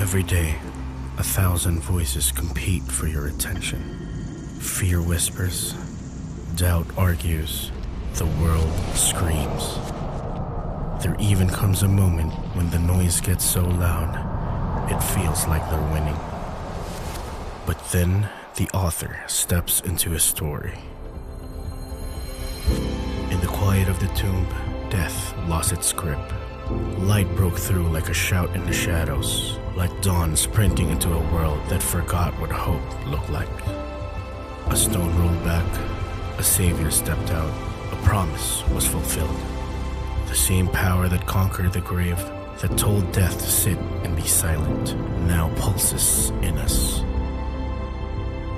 Every day, 1,000 voices compete for your attention. Fear whispers, doubt argues, the world screams. There even comes a moment when the noise gets so loud, it feels like they're winning. But then, the author steps into his story. In the quiet of the tomb, death lost its grip. Light broke through like a shout in the shadows, like dawn sprinting into a world that forgot what hope looked like. A stone rolled back, a savior stepped out, a promise was fulfilled. The same power that conquered the grave, that told death to sit and be silent, now pulses in us.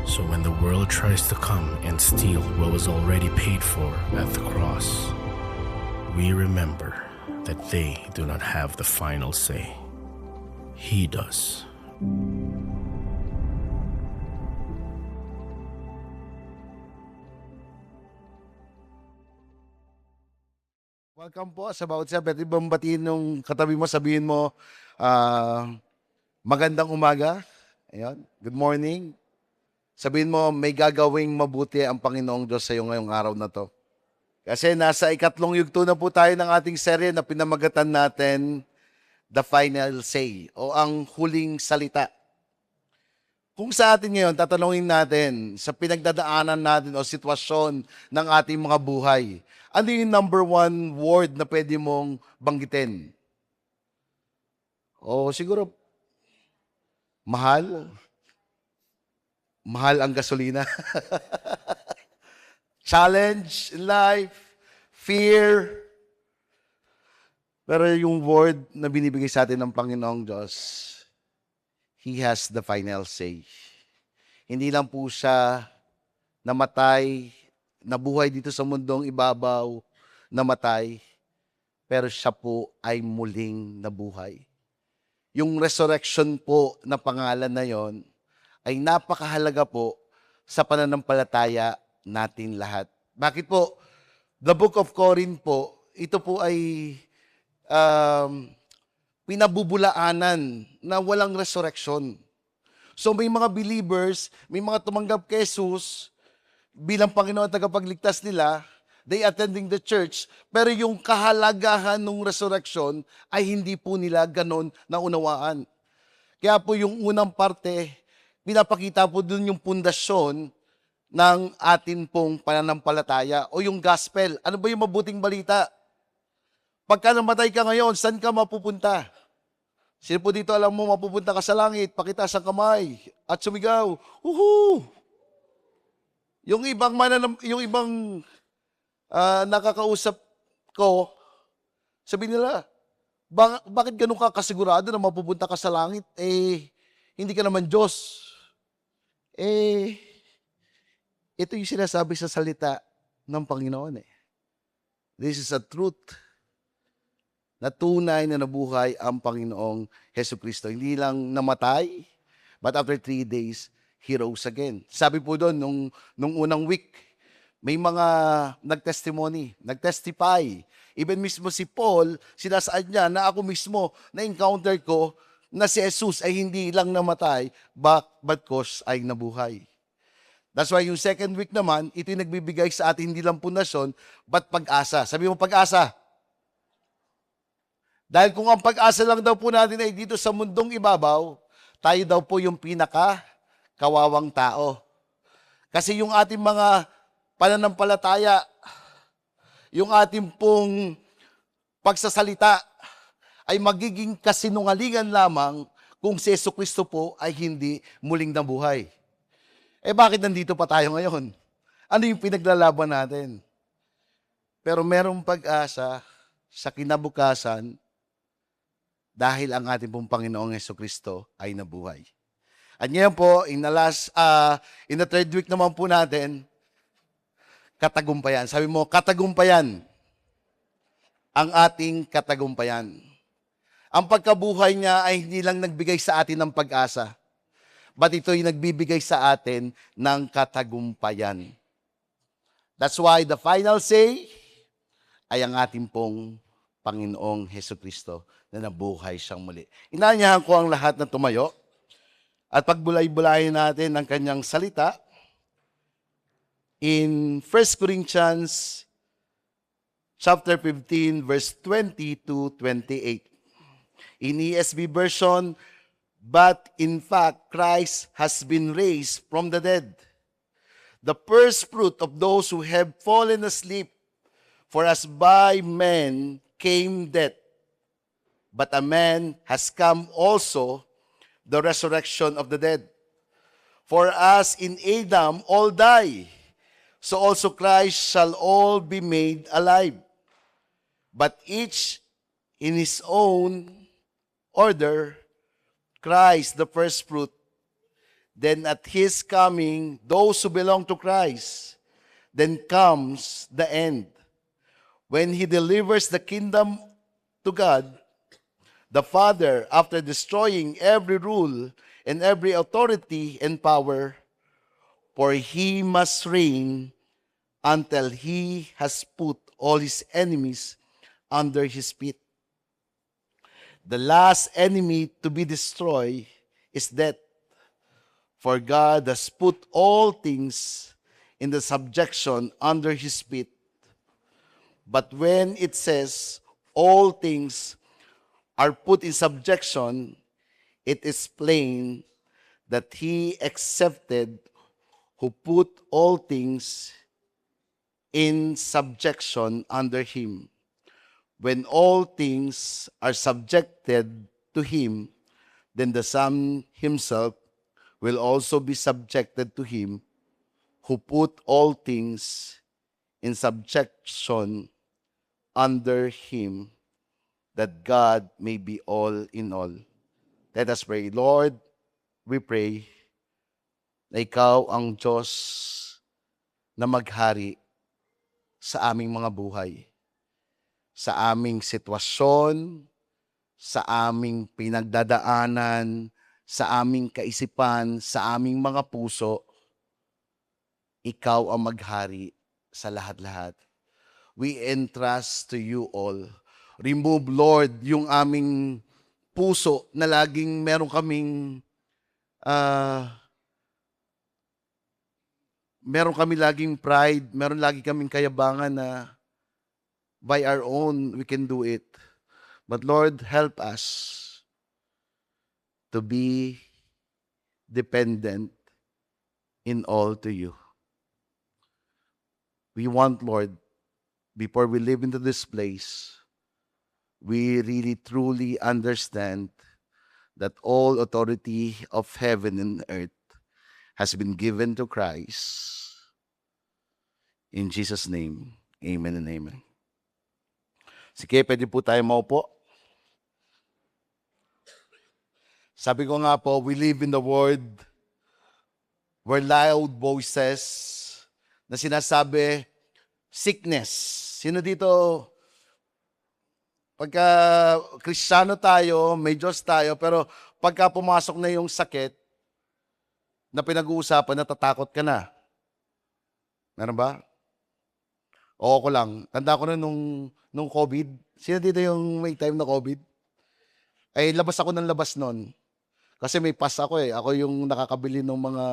So when the world tries to come and steal what was already paid for at the cross, we remember that they do not have the final say. He does. Welcome po sa bawat isa. Pwede bang batiin nung katabi mo, sabihin mo, ah, magandang umaga. Ayun. Good morning. Sabihin mo, may gagawing mabuti ang Panginoong Diyos sa iyo ngayong araw na to. Kasi nasa ikatlong yugto na po tayo ng ating serye na pinamagatan natin, The Final Say, o ang huling salita. Kung sa atin ngayon, tatanungin natin sa pinagdadaanan natin o sitwasyon ng ating mga buhay, ano yung number one word na pwede mong banggitin? O siguro, mahal. Mahal ang gasolina. Challenge in life, fear. Pero yung word na binibigay sa atin ng Panginoong Diyos, He has the final say. Hindi lang po siya namatay, nabuhay dito sa mundong ibabaw, namatay, pero siya po ay muling nabuhay. Yung resurrection po na pangalan na yon ay napakahalaga po sa pananampalataya natin lahat. Bakit po? The Book of Corinth po, ito po ay pinabubulaanan na walang resurrection. So may mga believers, may mga tumanggap kay Jesus bilang Panginoon at tagapagligtas nila, they attending the church, pero yung kahalagahan ng resurrection ay hindi po nila ganon naunawaan. Kaya po yung unang parte, pinapakita po dun yung pundasyon ng atin pong pananampalataya o yung gospel. Ano ba yung mabuting balita? Pagka namatay ka ngayon, saan ka mapupunta? Sino po dito alam mo mapupunta ka sa langit, pakitaas ang kamay at sumigaw, "Woohoo!" Yung ibang nakakausap ko, sabi nila, bakit ganun ka kasigurado na mapupunta ka sa langit? Hindi ka naman Diyos. Ito yung sinasabi sa salita ng Panginoon. This is a truth na tunay na nabuhay ang Panginoong Hesukristo. Hindi lang namatay, but after 3 days, He rose again. Sabi po doon, nung unang week, may mga nagtestify. Even mismo si Paul, sinasaad niya na ako mismo, na-encounter ko na si Jesus ay hindi lang namatay, but cause ay nabuhay. That's why yung second week naman, ito yung nagbibigay sa atin hindi lang pundasyon, but pag-asa. Sabi mo pag-asa. Dahil kung ang pag-asa lang daw po natin ay dito sa mundong ibabaw, tayo daw po yung pinaka-kawawang tao. Kasi yung ating mga pananampalataya, yung ating pong pagsasalita, ay magiging kasinungalingan lamang kung si Jesucristo po ay hindi muling nabuhay. Bakit nandito pa tayo ngayon? Ano yung pinaglalaban natin? Pero merong pag-asa sa kinabukasan dahil ang ating pong Panginoong Jesucristo ay nabuhay. At ngayon po, in the third week naman po natin, katagumpayan. Sabi mo, katagumpayan. Ang ating katagumpayan. Ang pagkabuhay niya ay hindi lang nagbigay sa atin ng pag-asa, but ito'y nagbibigay sa atin ng katagumpayan. That's why the final say ay ang ating pong Panginoong Hesukristo na nabuhay siyang muli. Inanyahan ko ang lahat na tumayo at pagbulay-bulayin natin ang kanyang salita in 1 Corinthians chapter 15 verse 20 to 28. In ESV version, but in fact, Christ has been raised from the dead, the first fruit of those who have fallen asleep. For as by men came death, but a man has come also the resurrection of the dead. For as in Adam all die, so also Christ shall all be made alive. But each in his own order, Christ the first fruit, then at his coming, those who belong to Christ, then comes the end, when he delivers the kingdom to God, the Father, after destroying every rule and every authority and power, for he must reign until he has put all his enemies under his feet. The last enemy to be destroyed is death, for God has put all things in the subjection under his feet. But when it says all things are put in subjection, it is plain that he accepted who put all things in subjection under him. When all things are subjected to him, then the Son himself will also be subjected to him who put all things in subjection under him, that God may be all in all. Let us pray. Lord, we pray na ikaw ang Diyos na maghari sa aming mga buhay, sa aming sitwasyon, sa aming pinagdadaanan, sa aming kaisipan, sa aming mga puso. Ikaw ang maghari sa lahat-lahat. We entrust to you all. Remove, Lord, yung aming puso na laging meron kaming meron kami laging pride, meron lagi kaming kayabangan na by our own we can do it. But Lord, help us to be dependent in all to you. We want, Lord, before we live into this place, we really truly understand that all authority of heaven and earth has been given to Christ. In Jesus' name, amen and amen. Sige, pwede po tayo maupo. Sabi ko nga po, we live in the world where loud voices na sinasabi, sickness. Sino dito, pagka Kristiyano tayo, may Diyos tayo, pero pagka pumasok na yung sakit na pinag-uusapan, natatakot ka na. Meron ba? O ako lang. Tanda ko na nung COVID. Sino dito yung may time na COVID? Ay, labas ako ng labas nun. Kasi may pass ako eh. Ako yung nakakabili ng mga...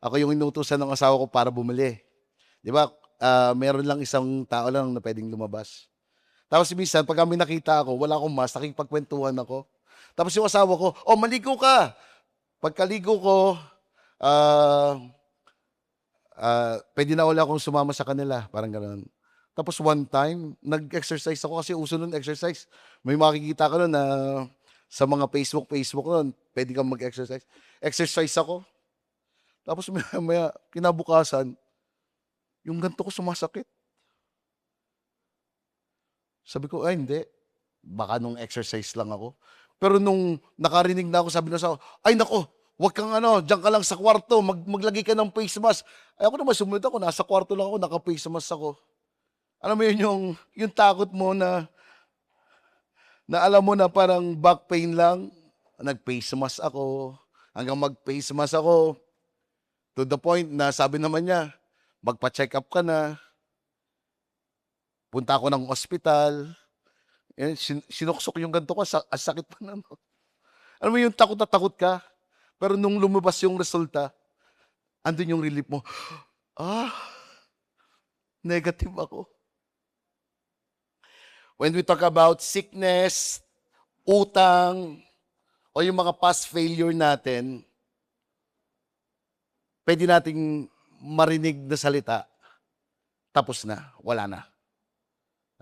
Ako yung inutusan ng asawa ko para bumili. Di ba? Meron lang isang tao lang na pwedeng lumabas. Tapos minsan, pag kami nakita ako, wala akong mask, nakikipagkwentuhan ako. Tapos yung asawa ko, oh, maligo ka! Pagkaligo ko, pwede na wala akong sumama sa kanila. Parang gano'n. Tapos one time, nag-exercise ako kasi uso nun exercise. May makikita ka nun na sa mga Facebook nun, pwede kang mag-exercise. Exercise ako. Tapos maya, kinabukasan, yung ganito ko sumasakit. Sabi ko, ay hindi. Baka nung exercise lang ako. Pero nung nakarinig na ako, sabi na sa ay nako, wag kang diyan ka lang sa kwarto, maglagay ka ng face mask. Ay ako naman sumunod ako, nasa kwarto lang ako, naka-face mask ako. Alam mo yun, yung takot mo na alam mo na parang back pain lang, nag-face mask ako, hanggang mag-face mask ako, to the point na sabi naman niya, magpa-check up ka na, punta ako ng ospital, Sinuksok yung ganito ko, ang sakit pa na. No? Alam mo yung takot na takot ka, pero nung lumabas yung resulta, andun yung relief mo. Ah, negative ako. When we talk about sickness, utang, o yung mga past failure natin, pwede nating marinig na salita, tapos na, wala na.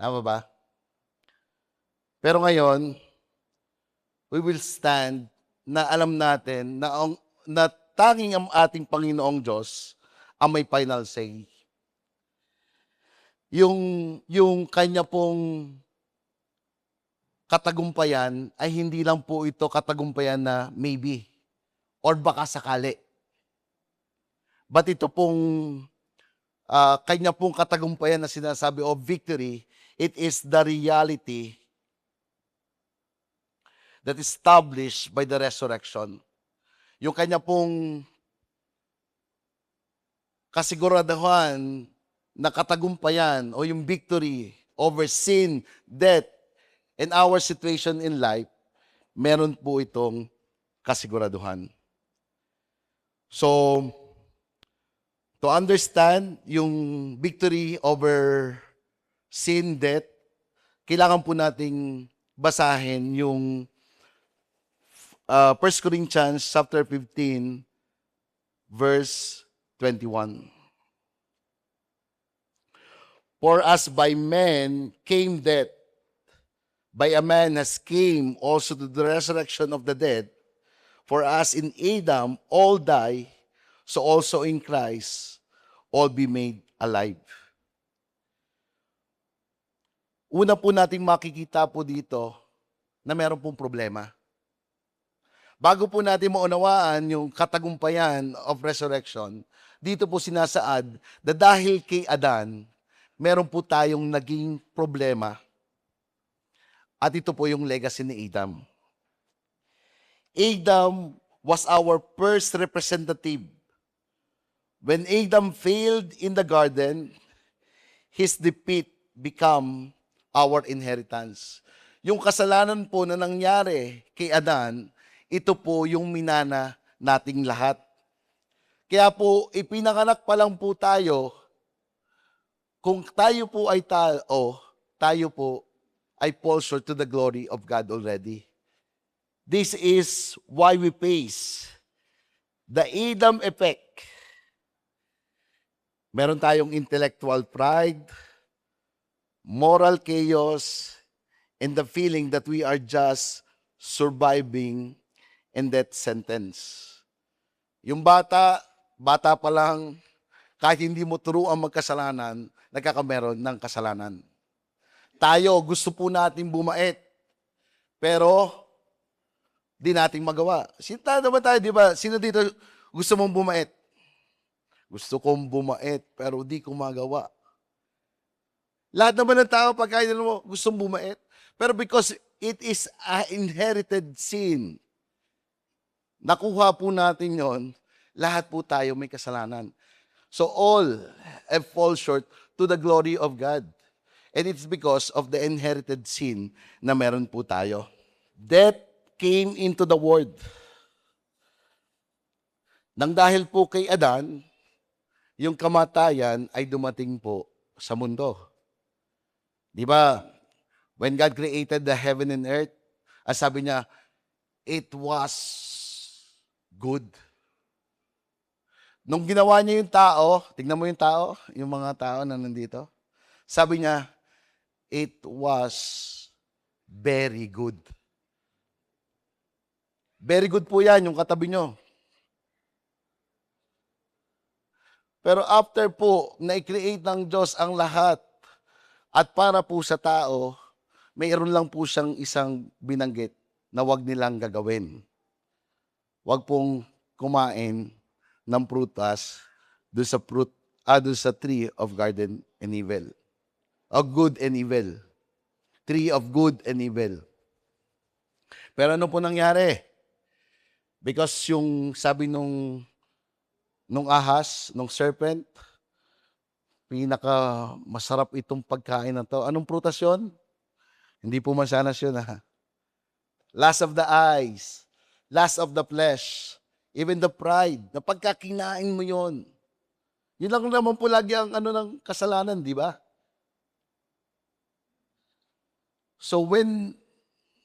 Tama ba? Pero ngayon, we will stand na alam natin na tanging ang ating Panginoong Diyos ang may final say. Yung kanya pong katagumpayan ay hindi lang po ito katagumpayan na maybe or baka sakali. But ito pong kanya pong katagumpayan na sinasabi of victory, it is the reality that is established by the resurrection. Yung kanya pong kasiguraduhan na katagumpayan o yung victory over sin, death, and our situation in life, meron po itong kasiguraduhan. So, to understand yung victory over sin, death, kailangan po nating basahin yung 1 Corinthians chapter 15, verse 21. For as by men came death, by a man has came also to the resurrection of the dead. For as in Adam all die, so also in Christ all be made alive. Una po nating makikita po dito na meron pong problema. Bago po natin maunawaan yung katagumpayan of resurrection, dito po sinasaad na dahil kay Adan, meron po tayong naging problema. At ito po yung legacy ni Adam. Adam was our first representative. When Adam failed in the garden, his defeat became our inheritance. Yung kasalanan po na nangyari kay Adan, ito po yung minana nating lahat. Kaya po, ipinanganak pa lang po tayo, kung tayo po ay tao, tayo po ay fall short to the glory of God already. This is why we face the Adam effect. Meron tayong intellectual pride, moral chaos, and the feeling that we are just surviving in that sentence. Yung bata pa lang, kahit hindi mo turuan magkasalanan, nagkakameron ng kasalanan. Tayo, gusto po natin bumait, pero di nating magawa. Sinta naman tayo, di ba? Sino dito gusto mong bumait? Gusto kong bumait, pero di ko magawa. Lahat naman ng tao, pagkain mo, gustong bumait. Pero because it is an inherited sin, nakuha po natin yon, lahat po tayo may kasalanan. So all have fall short to the glory of God. And it's because of the inherited sin na meron po tayo. Death came into the world. Nang dahil po kay Adan, yung kamatayan ay dumating po sa mundo. Di ba? When God created the heaven and earth, sabi niya, it was good. Nung ginawa niya yung tao, tignan mo yung tao, yung mga tao na nandito, sabi niya, it was very good. Very good po yan, yung katabi nyo. Pero after po, na-create ng Diyos ang lahat at para po sa tao, mayroon lang po siyang isang binanggit na wag nilang gagawin. Wag pong kumain ng prutas doon sa tree of garden and evil. Of good and evil. Tree of good and evil. Pero ano po nangyari? Because yung sabi nung ahas, nung serpent, pinaka masarap itong pagkain na to. Anong prutas yun? Hindi po mansanas yun, ha? Lust of the eyes, lust of the flesh, even the pride, na pagkakinain mo yon. Yun lang naman po lagi ang ng kasalanan, di ba? So when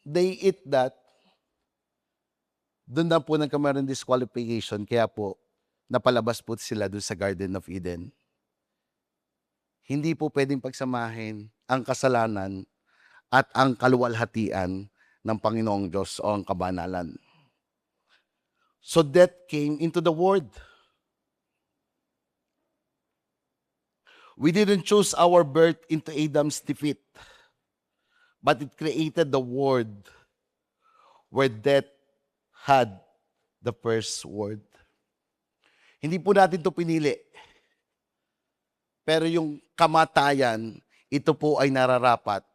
they eat that, doon na po nagkamaroon disqualification, kaya po napalabas po sila doon sa Garden of Eden. Hindi po pwedeng pagsamahin ang kasalanan at ang kaluwalhatian ng Panginoong Diyos o ang kabanalan. So death came into the world. We didn't choose our birth into Adam's defeat, but it created the world where death had the first word. Hindi po natin ito pinili. Pero yung kamatayan, ito po ay nararapat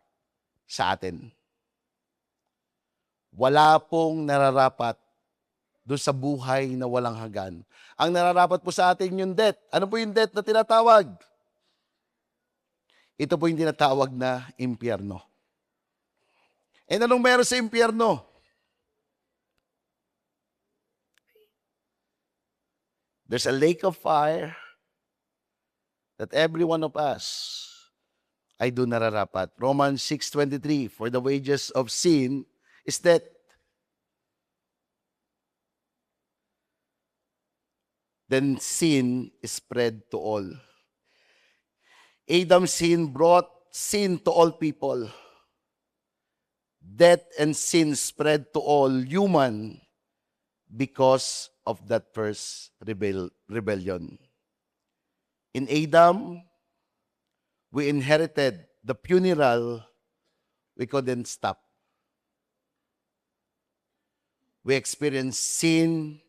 sa atin. Wala pong nararapat doon sa buhay na walang hanggan. Ang nararapat po sa atin yung death. Ano po yung death na tinatawag? Ito po yung tinatawag na impyerno. E anong meron sa impyerno? There's a lake of fire that every one of us ay doon nararapat. Romans 6:23, for the wages of sin is death. Then sin is spread to all. Adam's sin brought sin to all people. Death and sin spread to all human because of that first rebellion. In Adam, we inherited the funeral we couldn't stop. We experienced sin,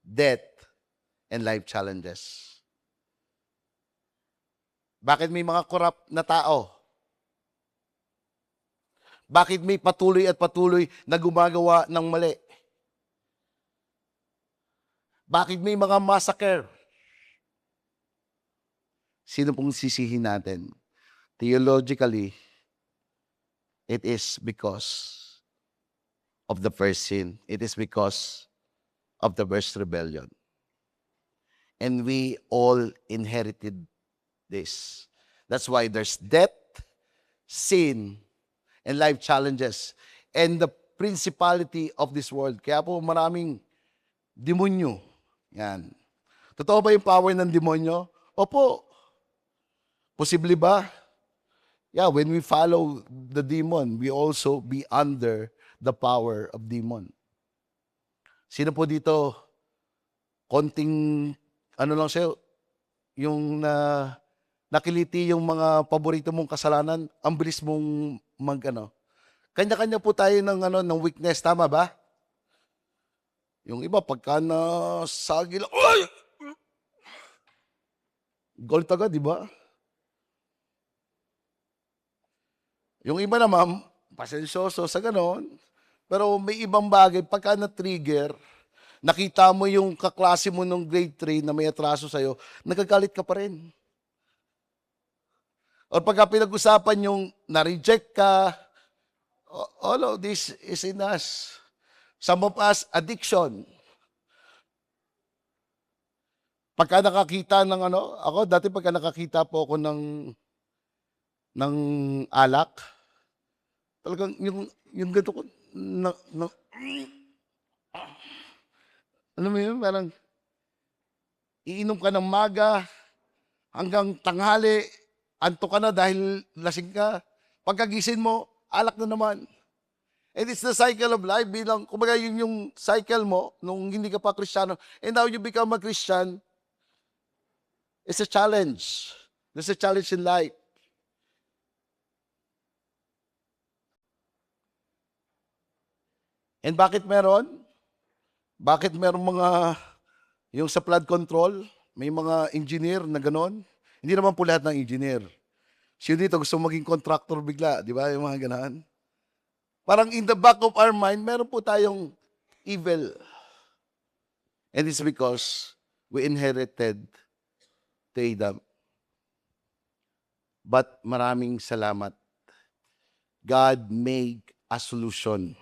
death, and life challenges. Bakit may mga corrupt na tao? Bakit may patuloy at patuloy na gumagawa ng mali? Bakit may mga massacre? Sino pong sisihin natin? Theologically, it is because of the first sin. It is because of the first rebellion. And we all inherited this. That's why there's death, sin, and life challenges. And the principality of this world. Kaya po maraming demonyo. Yan. Totoo ba yung power ng demonyo? Opo. Posible ba? Yeah, when we follow the demon, we also be under the power of demon. Sino po dito, konting, lang sa'yo, yung nakiliti yung mga paborito mong kasalanan, ang bilis mong kanya-kanya po tayo ng weakness, tama ba? Yung iba, pagka nasagi lang, ay! Gold agad, di ba? Yung iba naman, pasensyoso sa ganon, pero may ibang bagay, pagka na-trigger, nakita mo yung kaklase mo nung grade 3 na may atraso sa'yo, nagagalit ka pa rin. O pagka pinag-usapan yung na-reject ka, all of this is in us. Some of us, addiction. Pagka nakakita ng ako dati pagka nakakita po ako ng alak, talagang yung ganito ko, alam mo yun, parang iinom ka ng maga hanggang tanghali, antok ka na dahil lasing ka. Pagkagising mo, alak na naman. And it's the cycle of life. Bilang, kumbaga yun yung cycle mo nung hindi ka pa Kristiyano. And now you become a Christian, it's a challenge. There's a challenge in life. And bakit meron? Bakit meron mga, yung sa flood control, may mga engineer na ganon? Hindi naman po lahat ng engineer. Siya dito gusto maging contractor bigla, di ba? Yung mga ganon. Parang in the back of our mind, meron po tayong evil. And it's because we inherited to Adam. But maraming salamat God made a solution.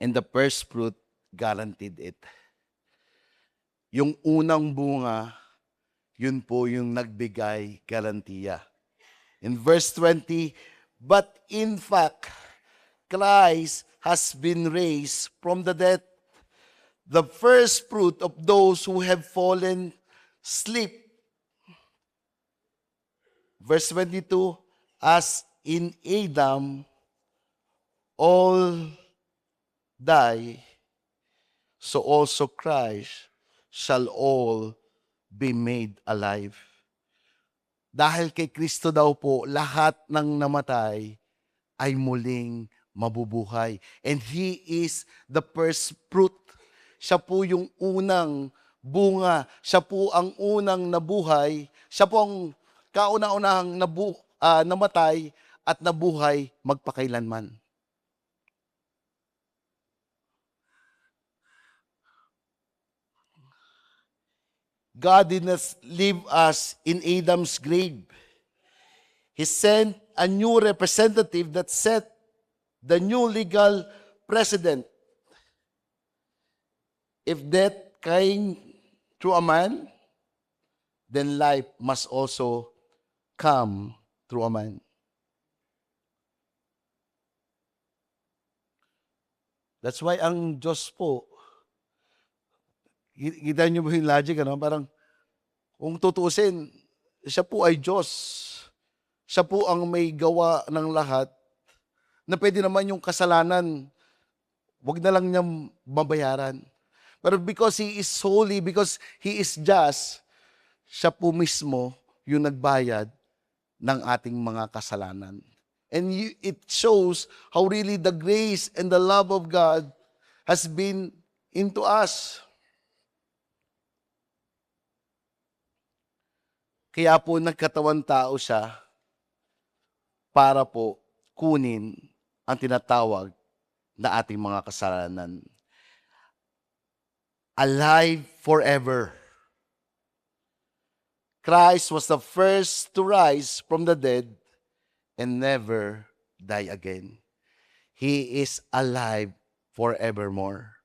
And the first fruit guaranteed it. Yung unang bunga, yun po yung nagbigay garantiya. In verse 20, but in fact, Christ has been raised from the dead, the first fruit of those who have fallen asleep. Verse 22, as in Adam, all die, so also Christ shall all be made alive. Dahil kay Kristo daw po, lahat ng namatay ay muling mabubuhay. And He is the first fruit. Siya po yung unang bunga. Siya po ang unang nabuhay. Siya po ang kauna-unahang namatay at nabuhay magpakailanman. God did not leave us in Adam's grave. He sent a new representative that set the new legal precedent. If death came through a man, then life must also come through a man. That's why ang Diyos po, kita niyo ba yung logic, ano? Parang, kung tutusin, siya po ay Diyos. Siya po ang may gawa ng lahat na pwede naman yung kasalanan, wag na lang niya mabayaran. Pero because He is holy, because He is just, siya po mismo yung nagbayad ng ating mga kasalanan. And it shows how really the grace and the love of God has been into us. Kaya po nagkatawan tao siya para po kunin ang tinatawag na ating mga kasalanan. Alive forever. Christ was the first to rise from the dead and never die again. He is alive forevermore.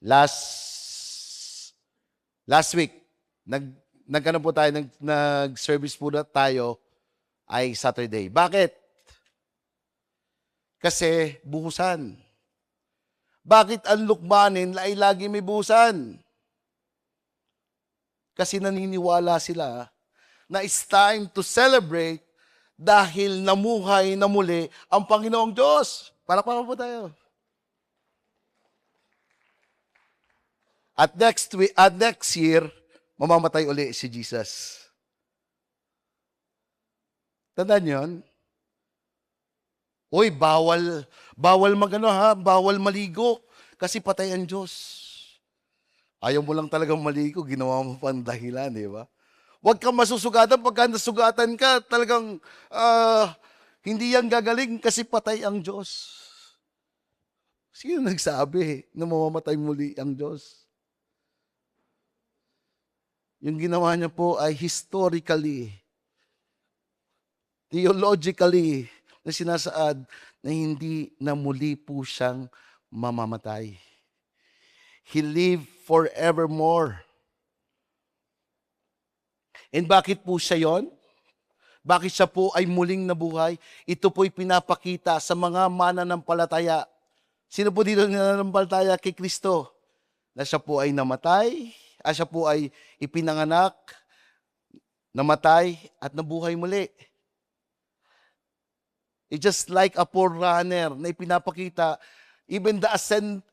Last week, nagkano po tayo, nag-service po na tayo ay Saturday. Bakit? Kasi buhusan. Bakit ang lukmanin ay lagi may buhusan? Kasi naniniwala sila na it's time to celebrate dahil namuhay na muli ang Panginoong Diyos. Palakpakan po tayo. At next year, mamamatay uli si Jesus. Tandaan yun? Uy, bawal magano ha, bawal maligo kasi patay ang Diyos. Ayaw mo lang talagang maligo, ginawa mo pang dahilan, di ba? Huwag kang masusugatan, pagka nasugatan ka, talagang hindi yan gagaling kasi patay ang Diyos. Sino nagsabi na mamamatay muli ang Diyos? Yung ginawa niya po ay historically, theologically, na sinasaad na hindi na muli po siyang mamamatay. He lived forevermore. And bakit po siya yon? Bakit siya po ay muling nabuhay? Ito po'y pinapakita sa mga mananampalataya. Sino po dito nananampalataya kay Kristo? Na siya po ay namatay, siya po ay ipinanganak, namatay, at nabuhay muli. It's just like a forerunner na ipinapakita, even the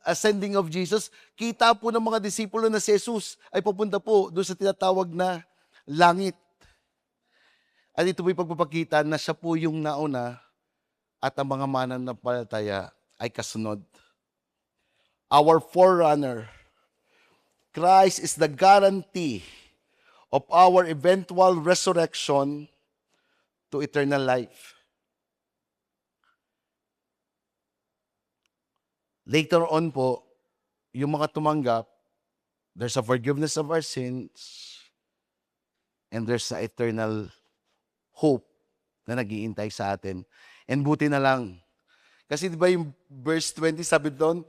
ascending of Jesus, kita po ng mga disipulo na si Jesus ay pupunta po doon sa tinatawag na langit. At ito po'y pagpapakita na siya po yung nauna at ang mga mananampalataya ay kasunod. Our forerunner, Christ is the guarantee of our eventual resurrection to eternal life. Later on po, yung mga tumanggap, there's a forgiveness of our sins and there's an eternal hope na nag-iintay sa atin. And buti na lang. Kasi di ba yung verse 20 sabi doon,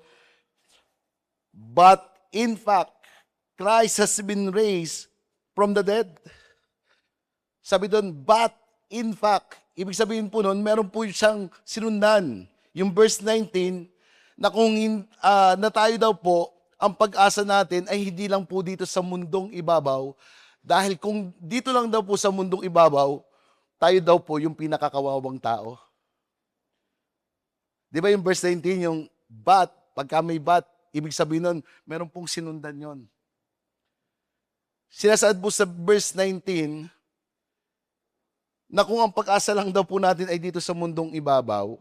but in fact, Christ has been raised from the dead. Sabi doon, but in fact, ibig sabihin po noon, meron po siyang sinundan. Yung verse 19, na kung na tayo daw po, ang pag-asa natin ay hindi lang po dito sa mundong ibabaw, dahil kung dito lang daw po sa mundong ibabaw, tayo daw po yung pinakakawawang tao. Di ba yung verse 19, yung but, pagka may but, ibig sabihin nun, meron pong sinundan yon. Sinasaad po sa verse 19, na kung ang pag-asa lang daw po natin ay dito sa mundong ibabaw,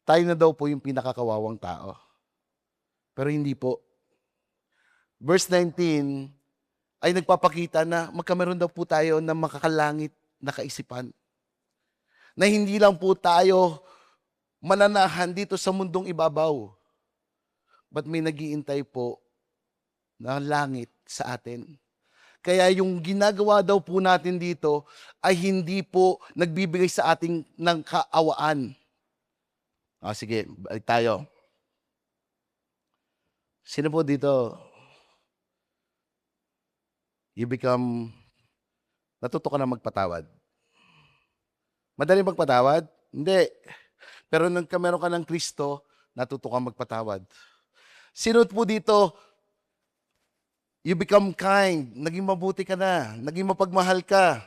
tayo na daw po yung pinakakawawang tao. Pero hindi po. Verse 19 ay nagpapakita na magkameron daw po tayo ng makakalangit na kaisipan. Na hindi lang po tayo mananahan dito sa mundong ibabaw, but may nag-iintay po na langit sa atin. Kaya yung ginagawa daw po natin dito ay hindi po nagbibigay sa ating ng kaawaan. Sige, balik tayo. Sino po dito? Natuto ka na magpatawad. Madali magpatawad? Hindi. Pero nung meron ka ng Kristo, natuto ka magpatawad. Sino po dito, you become kind, naging mabuti ka na, naging mapagmahal ka.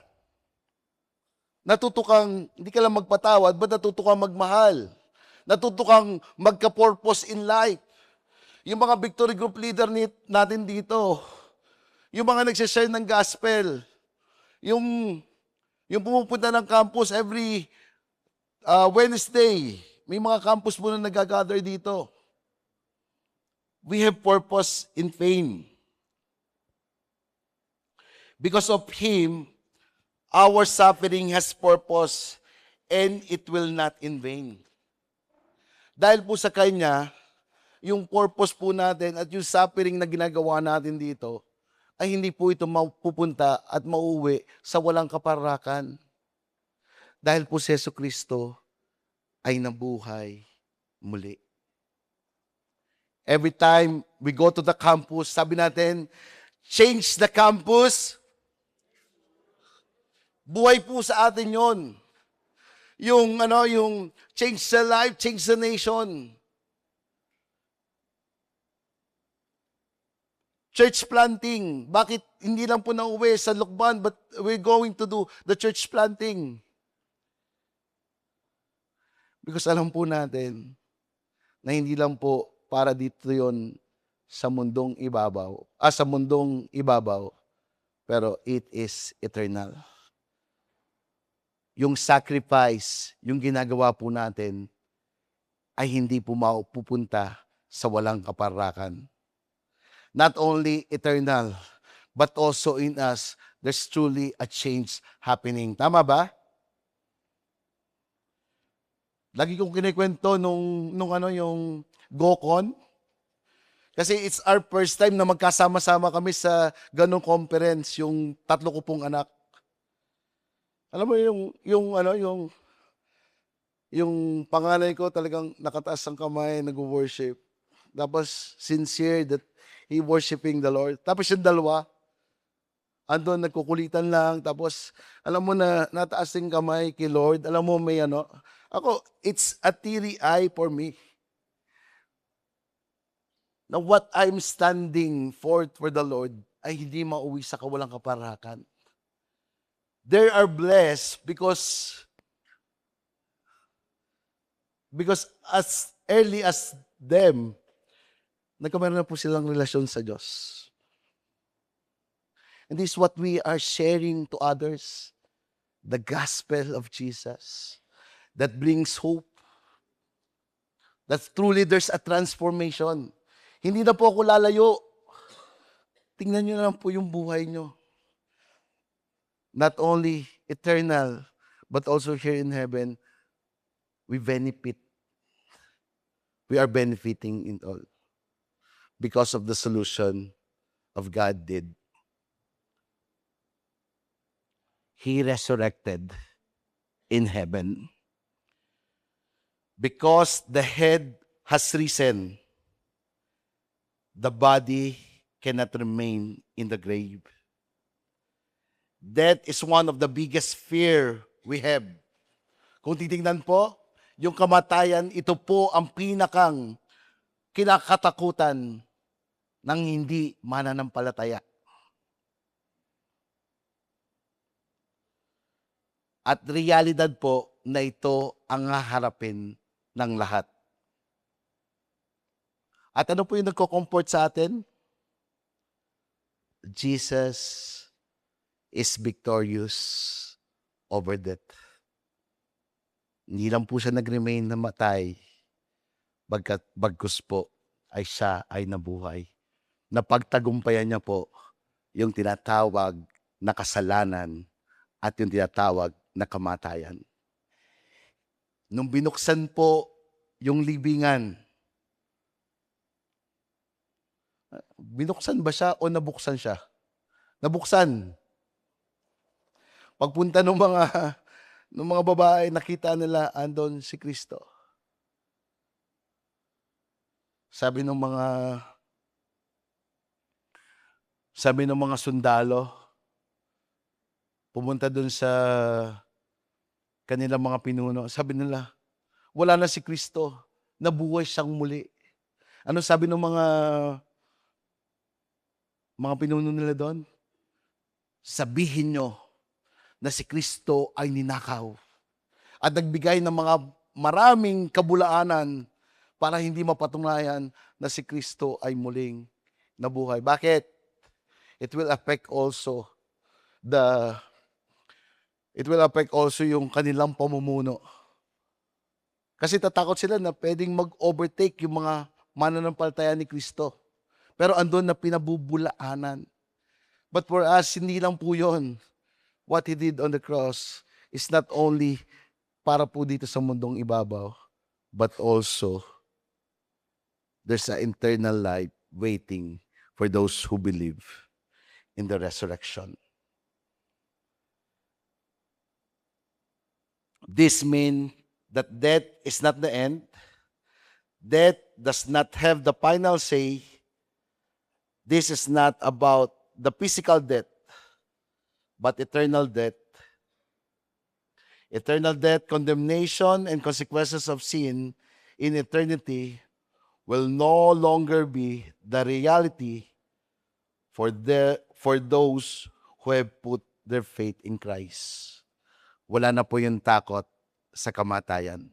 Natuto kang, hindi ka lang magpatawad, but natuto kang magmahal. Natuto kang magka-purpose in life. Yung mga victory group leader natin dito, yung mga nagsishare ng gospel, yung pumupunta ng campus every Wednesday, may mga campus po na nag-gather dito. We have purpose in fame. Because of Him, our suffering has purpose and it will not in vain. Dahil po sa Kanya, yung purpose po natin at yung suffering na ginagawa natin dito, ay hindi po ito mapupunta at mauwi sa walang kaparakan. Dahil po si Jesucristo ay nabuhay muli. Every time we go to the campus, sabi natin, change the campus. Buhay po sa atin yon. Yung change the life, change the nation. Church planting. Bakit hindi lang po nauwi sa Lukban, but we're going to do the church planting? Because alam po natin na hindi lang po para dito yon sa mundong ibabaw, pero it is eternal. Yung sacrifice, yung ginagawa po natin, ay hindi po mapupunta sa walang kaparakan. Not only eternal, but also in us, there's truly a change happening. Tama ba? Lagi kong kinikwento yung GoCon. Kasi it's our first time na magkasama-sama kami sa ganong conference, yung 3 ko pong anak. Alam mo yung panganay ko talagang nakataas ang kamay, nag-worship. Tapos sincere that he worshiping the Lord. Tapos yung dalawa, andun nagkukulitan lang. Tapos alam mo na nataas yung kamay kay Lord. Alam mo may Ako, it's a teary eye for me. Na what I'm standing for the Lord ay hindi mauwi sa kawalang kaparakan. They are blessed because as early as them, nagkameron na po silang relasyon sa Diyos. And this is what we are sharing to others, the gospel of Jesus that brings hope. That truly there's a transformation. Hindi na po ako lalayo. Tingnan nyo na lang po yung buhay nyo. Not only eternal, but also here in heaven, we benefit. We are benefiting in all because of the solution of God did. He resurrected in heaven. Because the head has risen, the body cannot remain in the grave. Death is one of the biggest fear we have. Kung titingnan po, yung kamatayan, ito po ang pinakang kinakatakutan ng hindi mananampalataya. At realidad po na ito ang haharapin ng lahat. At ano po yung nagko-comfort sa atin? Jesus is victorious over death. Hindi lang po siya nag-remain na matay, bagkus po ay siya ay nabuhay. Napagtagumpayan niya po yung tinatawag na kasalanan at yung tinatawag na kamatayan. Nung binuksan po yung libingan, binuksan ba siya o nabuksan siya? Nabuksan. Pagpunta ng mga babae, nakita nila andon si Kristo. Sabi ng mga sundalo, pumunta dun sa kanilang mga pinuno. Sabi nila, wala na si Kristo. Nabuhay siyang muli. Ano sabi ng mga pinuno nila doon? Sabihin nyo na si Kristo ay ninakaw. At nagbigay ng mga maraming kabulaanan para hindi mapatunayan na si Kristo ay muling nabuhay. Bakit? It will affect also yung kanilang pamumuno. Kasi tatakot sila na pwedeng mag-overtake yung mga mananampalataya ni Kristo. Pero andun na pinabubulaanan. But for us, hindi lang po yun. What He did on the cross is not only para po dito sa mundong ibabaw, but also there's an eternal life waiting for those who believe in the resurrection. This means that death is not the end. Death does not have the final say. This is not about the physical death, but eternal death. Eternal death, condemnation, and consequences of sin in eternity will no longer be the reality for those who have put their faith in Christ. Wala na po yung takot sa kamatayan.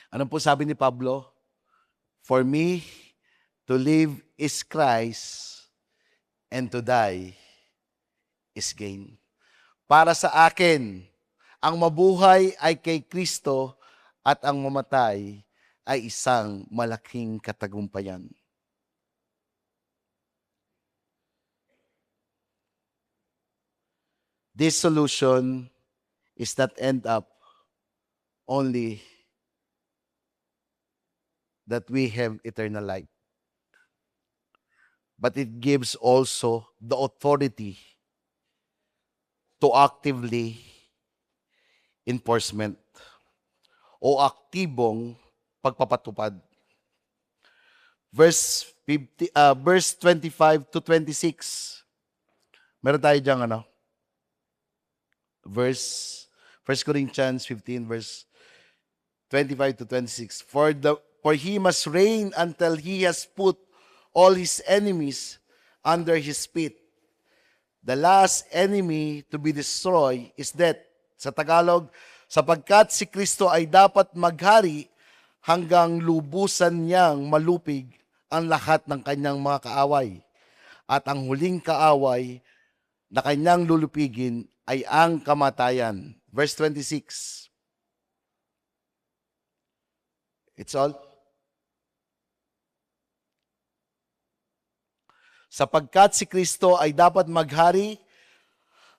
Ano po sabi ni Pablo? For me, to live is Christ, and to die is gain. Para sa akin, ang mabuhay ay kay Kristo at ang mamatay ay isang malaking katagumpayan. This solution is not end up only that we have eternal life, but it gives also the authority to actively enforcement o aktibong pagpapatupad. Verse 25 to 26. Meron tayo diyang verse 1 Corinthians 15 verse 25 to 26. For he must reign until he has put all his enemies under his feet. The last enemy to be destroyed is death. Sa Tagalog, sapagkat si Kristo ay dapat maghari hanggang lubusan niyang malupig ang lahat ng kanyang mga kaaway. At ang huling kaaway na kanyang lulupigin ay ang kamatayan. Verse 26. It's all. Sapagkat si Kristo ay dapat maghari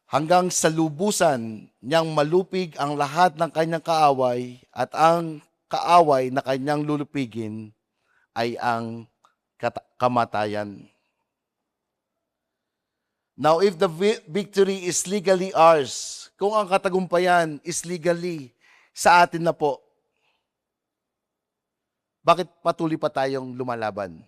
hanggang sa lubusan niyang malupig ang lahat ng kanyang kaaway at ang kaaway na kanyang lulupigin ay ang kamatayan. Now, if the victory is legally ours, kung ang katagumpayan is legally sa atin na po, bakit patuloy pa tayong lumalaban?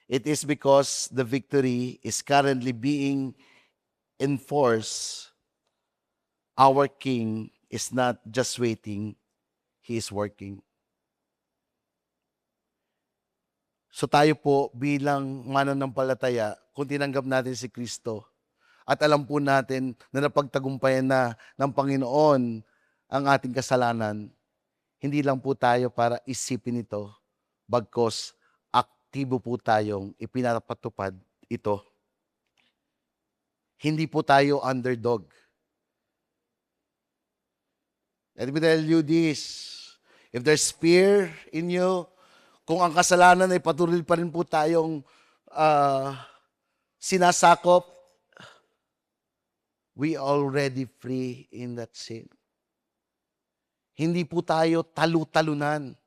It is because the victory is currently being enforced. Our King is not just waiting, He is working. So tayo po bilang mananampalataya, kung tinanggap natin si Kristo, at alam po natin na napagtagumpayan na ng Panginoon ang ating kasalanan, hindi lang po tayo para isipin ito, bagkos aktibo po tayong ipinapatupad ito. Hindi po tayo underdog. Let me tell you this, if there's fear in you, kung ang kasalanan ay patuloy pa rin po tayong sinasakop, we already free in that sin. Hindi po tayo talu-talunan.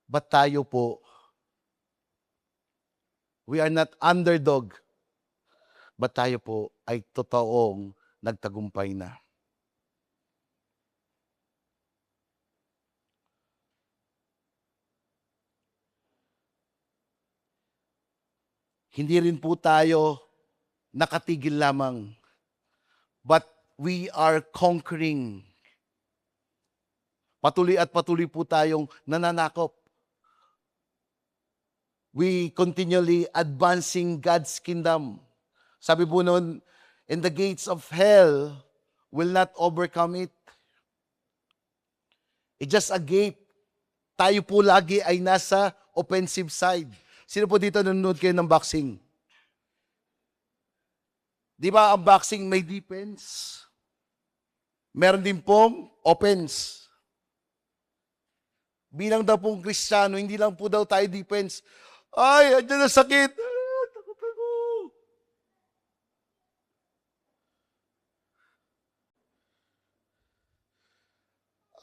But tayo po, we are not underdog. But tayo po ay totoong nagtagumpay na. Hindi rin po tayo nakatigil lamang. But we are conquering. Patuloy at patuloy po tayong nananakop. We continually advancing God's kingdom. Sabi po noon, and the gates of hell will not overcome it. It's just a gate. Tayo po lagi ay nasa offensive side. Sino po dito nanonood kayo ng boxing? Di ba ang boxing may defense? Meron din pong offense. Bilang daw pong Kristiyano, hindi lang po daw tayo defense. Ay, andyan na sakit. Takot ako.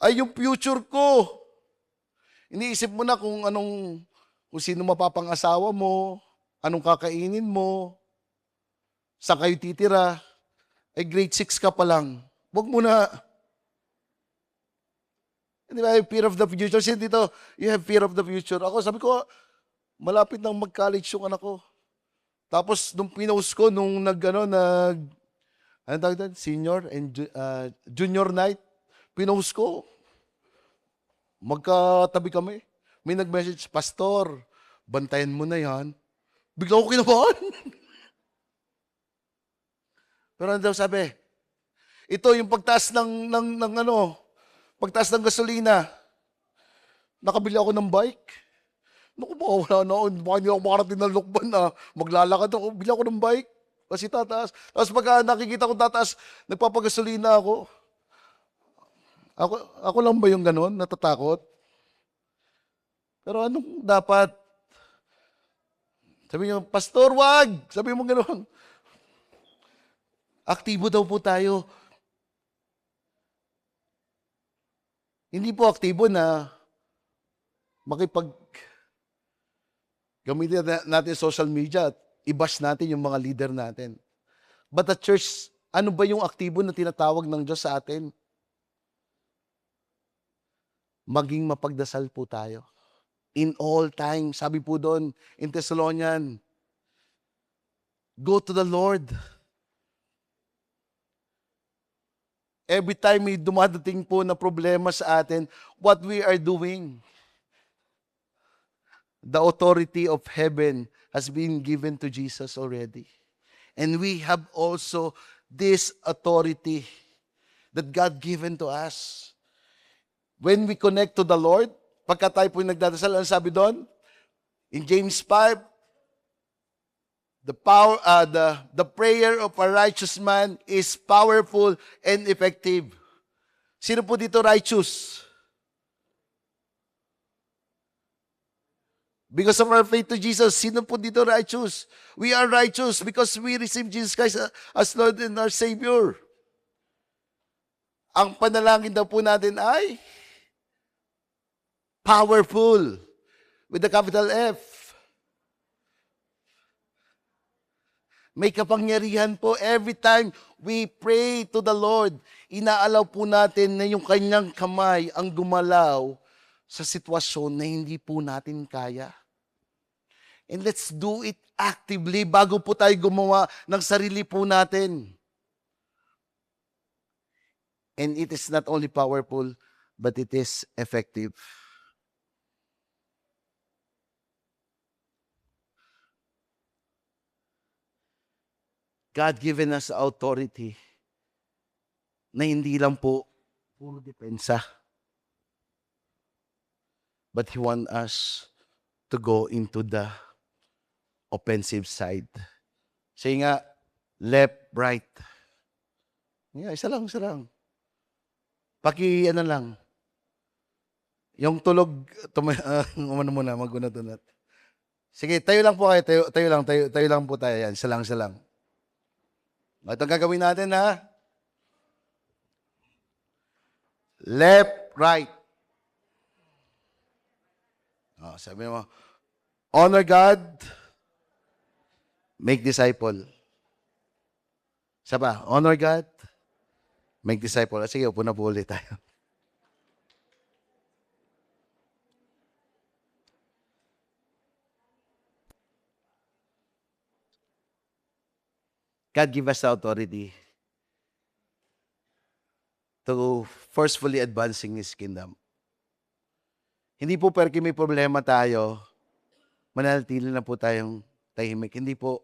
Ay, yung future ko. Iniisip mo na kung sino mapapangasawa mo, anong kakainin mo, saan kayo titira. Ay, grade 6 ka pa lang. Huwag mo na. Di ba, fear of the future. Sino dito, you have fear of the future. Ako, sabi ko, malapit nang mag-college yung anak ko. Tapos, nung pinost ko, nung senior and junior night, pinost ko. Magkatabi kami. May nag-message, Pastor, bantayan mo na yan. Bigla ko kinabahan. Pero ano daw sabi? Ito yung pagtaas pagtaas ng gasolina. Nakabili ako ng bike. Naku, baka wala na ako. Baka hindi ako makarating ng Lokban na maglalakad ako. Bili ako ng bike. Kasi tataas. Tapos pagka nakikita ko tataas, nagpapagasolina ako. Ako lang ba yung ganon? Natatakot? Pero anong dapat? Sabi niyo, Pastor, wag! Sabi mo ganon. Aktibo daw po tayo. Hindi po aktibo na gamitin natin social media at i-bash natin yung mga leader natin. But the church, ano ba yung aktibo na tinatawag ng Diyos sa atin? Maging mapagdasal po tayo. In all time, sabi po doon, in Thessalonian, go to the Lord. Every time may dumadating po na problema sa atin, what we are doing, the authority of heaven has been given to Jesus already. And we have also this authority that God given to us. When we connect to the Lord, pagka tayo po nagdadasal, ano sabi doon? In James 5, the prayer of a righteous man is powerful and effective. Sino po dito righteous? Because of our faith to Jesus, sino po dito righteous? We are righteous because we receive Jesus Christ as Lord and our Savior. Ang panalangin daw po natin ay powerful with the capital F. May kapangyarihan po. Every time we pray to the Lord, inaalaw po natin na yung kanyang kamay ang gumalaw sa sitwasyon na hindi po natin kaya. And let's do it actively bago po tayo gumawa ng sarili po natin. And it is not only powerful, but it is effective. God given us authority na hindi lang po puro depensa. But He wants us to go into the offensive side. Say nga, left, right. Yeah, isa lang. Ano lang. Yung tulog, umano muna, magunat-unat. Sige, tayo lang po kayo, tayo lang po tayo yan, isa lang. Ito ang gagawin natin, ha? Left, right. Sabi mo, honor God, make disciple. Saba, honor God, make disciple. Sige, upo na po ulit tayo. God give us the authority to forcefully advancing His kingdom. Hindi po perke may problema tayo, mananatili na po tayong tahimik. Hindi po.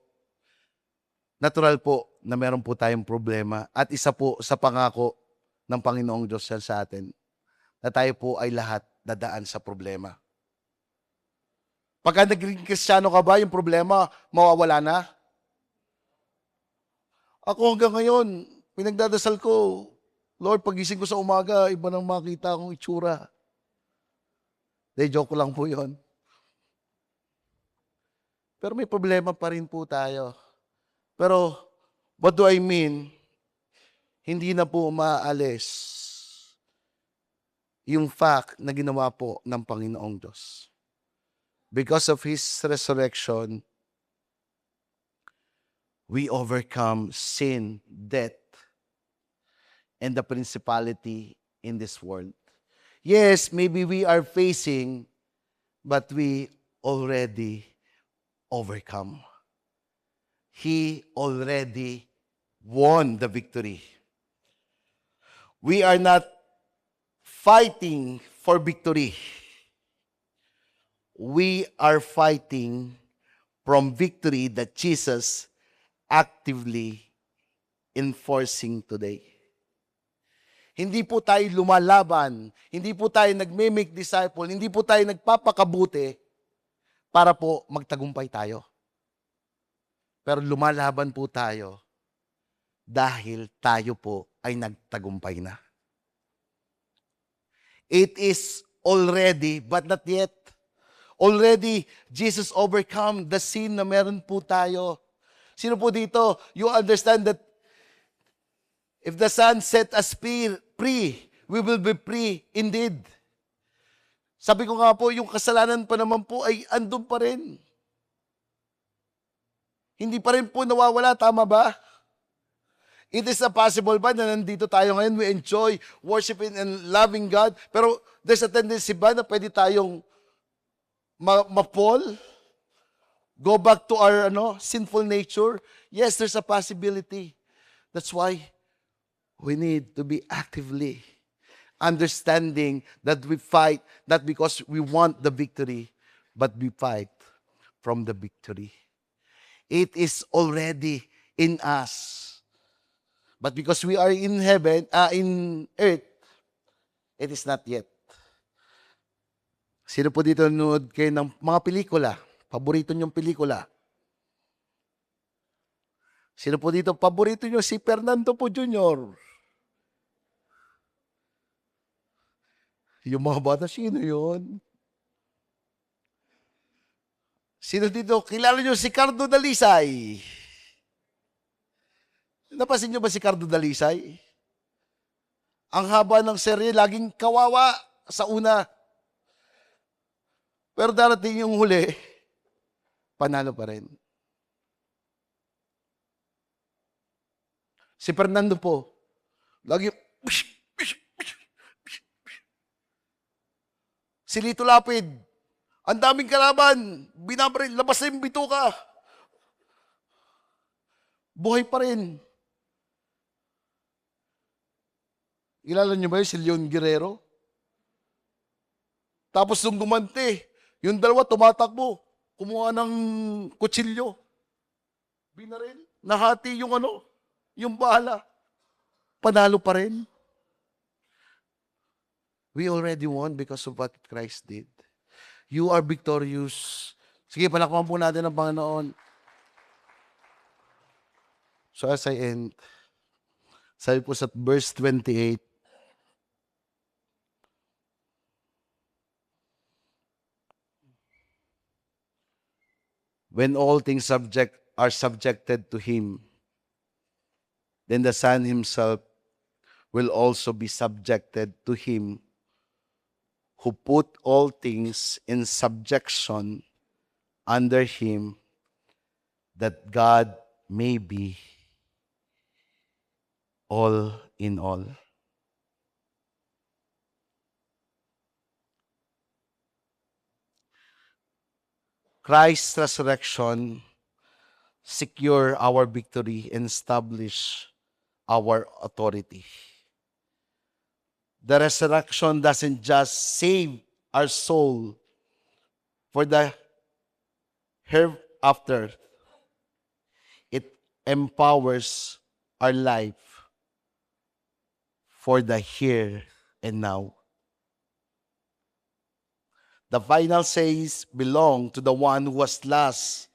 Natural po na meron po tayong problema. At isa po sa pangako ng Panginoong Diyos sa atin na tayo po ay lahat dadaan sa problema. Pagka naging Kristiyano ka ba, yung problema mawawala na? Ako hanggang ngayon, pinagdadasal ko, Lord, pagising ko sa umaga, iba nang makita akong itsura. Joke lang po yon. Pero may problema pa rin po tayo. Pero, what do I mean? Hindi na po maalis yung fact na ginawa po ng Panginoong Diyos. Because of His resurrection, we overcome sin, death, and the principality in this world. Yes, maybe we are facing, but we already overcome. He already won the victory. We are not fighting for victory. We are fighting from victory that Jesus actively enforcing today. Hindi po tayo lumalaban, hindi po tayo nagme-make disciple, hindi po tayo nagpapakabuti para po magtagumpay tayo. Pero lumalaban po tayo dahil tayo po ay nagtagumpay na. It is already, but not yet. Already, Jesus overcome the sin na meron po tayo. Sino po dito, you understand that if the Son set us free, we will be free indeed. Sabi ko nga po, yung kasalanan pa naman po ay andun pa rin. Hindi pa rin po nawawala, tama ba? It is a possible ba na nandito tayo ngayon, we enjoy worshiping and loving God, pero there's a tendency ba na pwede tayong ma-fall? Go back to our sinful nature? Yes, there's a possibility. That's why we need to be actively understanding that we fight not because we want the victory, but we fight from the victory. It is already in us. But because we are in heaven, in earth, it is not yet. Sino po dito nanonood kayo ng mga pelikula? Paborito niyong pelikula? Sino po dito paborito niyo? Si Fernando po Jr. Yung mga bata, sino yun? Sino dito? Kilala niyo si Cardo Dalisay? Napansin niyo ba si Cardo Dalisay? Ang haba ng serye, laging kawawa sa una. Pero darating yung huli, panalo pa rin. Si Fernando po, lagi, si Lito Lapid, ang daming kalaban, binabaril, labas na yung bituka. Buhay pa rin. Kilala niyo ba yun, si Leon Guerrero? Tapos nung gumante, yung dalawa tumatakbo, kumuha ng kutsilyo. Binaril, nahati yung yung bala. Panalo pa rin. We already won because of what Christ did. You are victorious. Sige, palakpakan po natin ang Panginoon. So as I end, sabi po sa verse 28, when all things are subjected to Him, then the Son Himself will also be subjected to Him who put all things in subjection under Him, that God may be all in all. Christ's resurrection secure our victory and establish our authority. The resurrection doesn't just save our soul for the hereafter. It empowers our life for the here and now. The final says belong to the one who has lost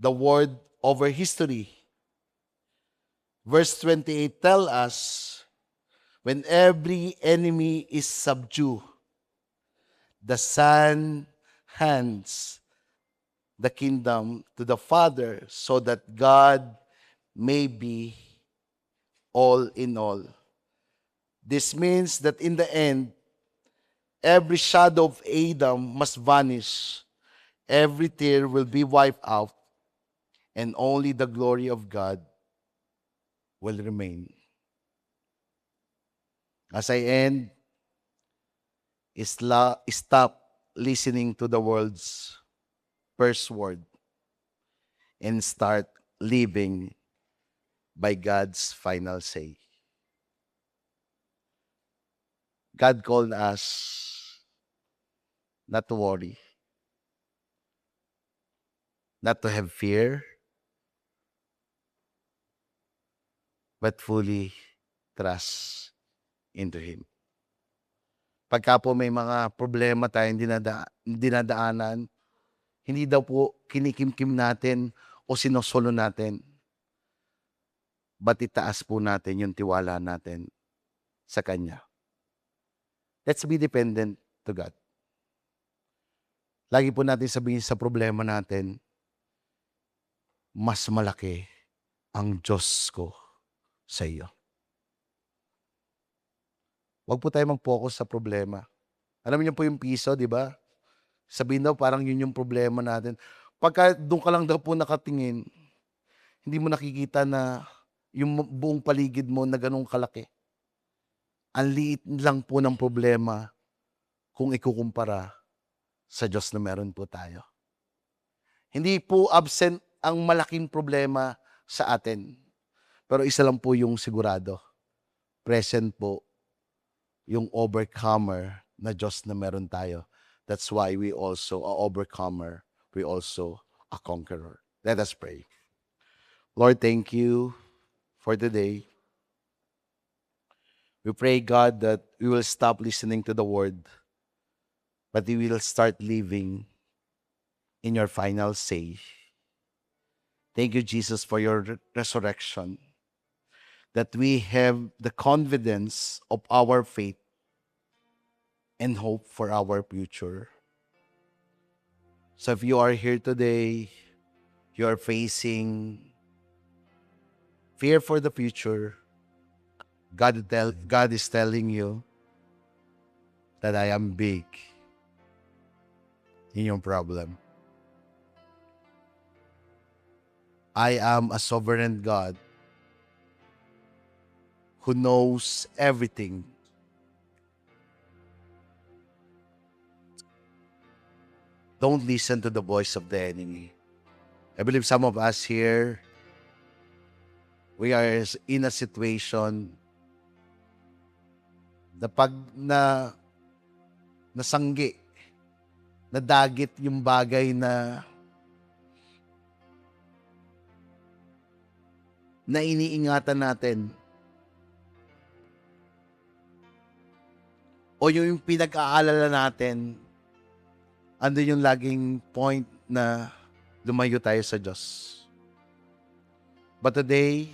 the word over history. Verse 28 tells us, when every enemy is subdued, the Son hands the kingdom to the Father so that God may be all in all. This means that in the end, every shadow of Adam must vanish. Every tear will be wiped out, and only the glory of God will remain. As I end, stop listening to the world's first word and start living by God's final say. God called us not to worry, not to have fear, but fully trust into Him. Pagka po may mga problema tayong dinadaanan, hindi daw po kinikimkim natin o sinosolo natin, but itaas po natin yung tiwala natin sa Kanya. Let's be dependent to God. Lagi po natin sabihin sa problema natin, mas malaki ang Diyos ko sa iyo. Huwag po tayo mag-focus sa problema. Alam niyo po yung piso, di ba? Sabihin daw parang yun yung problema natin. Pagka doon ka lang daw po nakatingin, hindi mo nakikita na yung buong paligid mo na ganun kalaki. Ang liit lang po ng problema kung ikukumpara sa Diyos na meron po tayo. Hindi po absent ang malaking problema sa atin. Pero isa lang po yung sigurado. Present po yung overcomer na Diyos na meron tayo. That's why we also are overcomer. We also a conqueror. Let us pray. Lord, thank you for today. We pray, God, that we will stop listening to the word, but we will start living in your final say. Thank you, Jesus, for your resurrection, that we have the confidence of our faith and hope for our future. So if you are here today, you are facing fear for the future, God is telling you that I am big in your problem. I am a sovereign God who knows everything. Don't listen to the voice of the enemy. I believe some of us here, we are in a situation na pag nasanggi, nadagit yung bagay na iniingatan natin. O yung pinag-aalala natin, andun yung laging point na lumayo tayo sa Diyos. But today,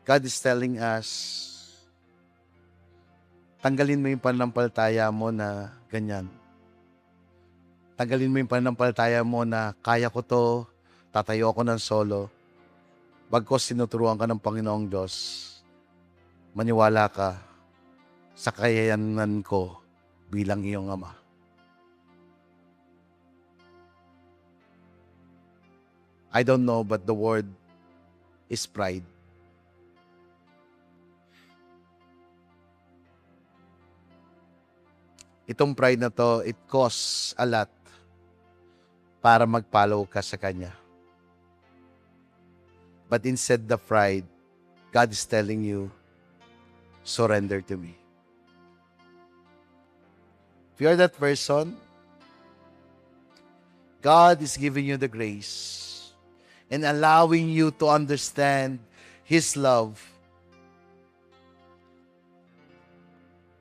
God is telling us, tanggalin mo yung pananampalataya mo na ganyan. Tanggalin mo yung pananampalataya mo na kaya ko to, tatayo ako ng solo. Bagkos sinuturuan ka ng Panginoong Diyos, maniwala ka sa kakayanan ko bilang iyong Ama. I don't know, but the word is pride. Itong pride na to, it costs a lot para mag-follow ka sa Kanya. But instead the pride, God is telling you, surrender to me. If you're that person, God is giving you the grace and allowing you to understand His love.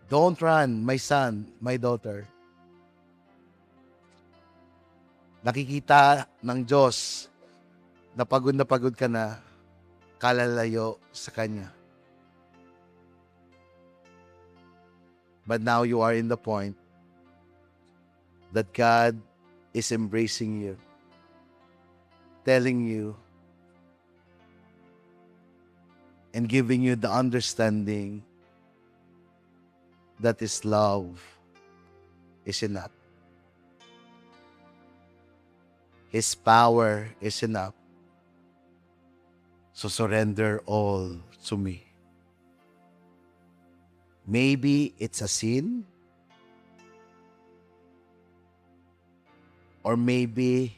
Don't run, my son, my daughter. Nakikita ng Diyos na pagod ka na, kalalayo sa Kanya. But now you are in the point that God is embracing you, telling you, and giving you the understanding that His love is enough. His power is enough. So surrender all to me. Maybe it's a sin, or maybe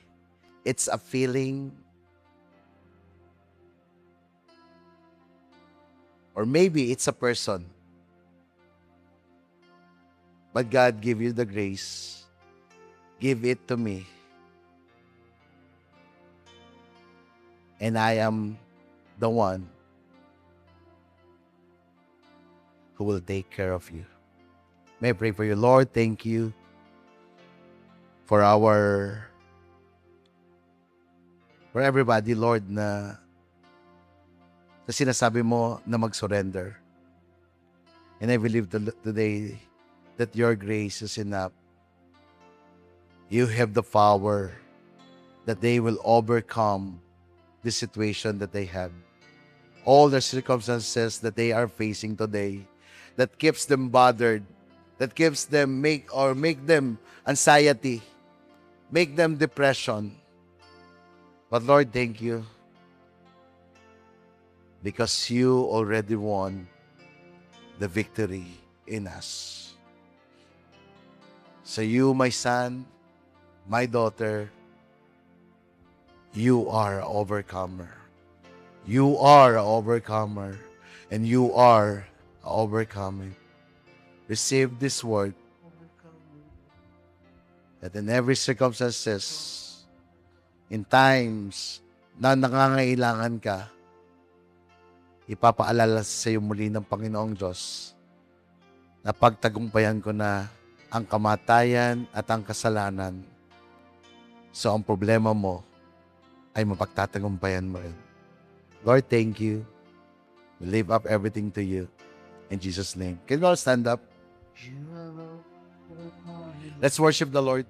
it's a feeling, or maybe it's a person. But God give you the grace. Give it to me. And I am the one who will take care of you. May I pray for you. Lord, thank you for everybody, Lord, na sinasabi mo na mag-surrender. And I believe today that your grace is enough. You have the power that they will overcome the situation that they have. All the circumstances that they are facing today that keeps them bothered, that keeps them make them anxiety, make them depression. But Lord, thank you, because you already won the victory in us. So you, my son, my daughter, you are an overcomer. You are an overcomer, and you are overcoming. Receive this word, that in every circumstances, in times na nangangailangan ka, ipapaalala sa iyo muli ng Panginoong Diyos na pagtagumpayan ko na ang kamatayan at ang kasalanan. So ang problema mo ay mapagtatagumpayan mo rin. Lord, thank you. We live up everything to you. In Jesus' name. Can you all stand up? Let's worship the Lord.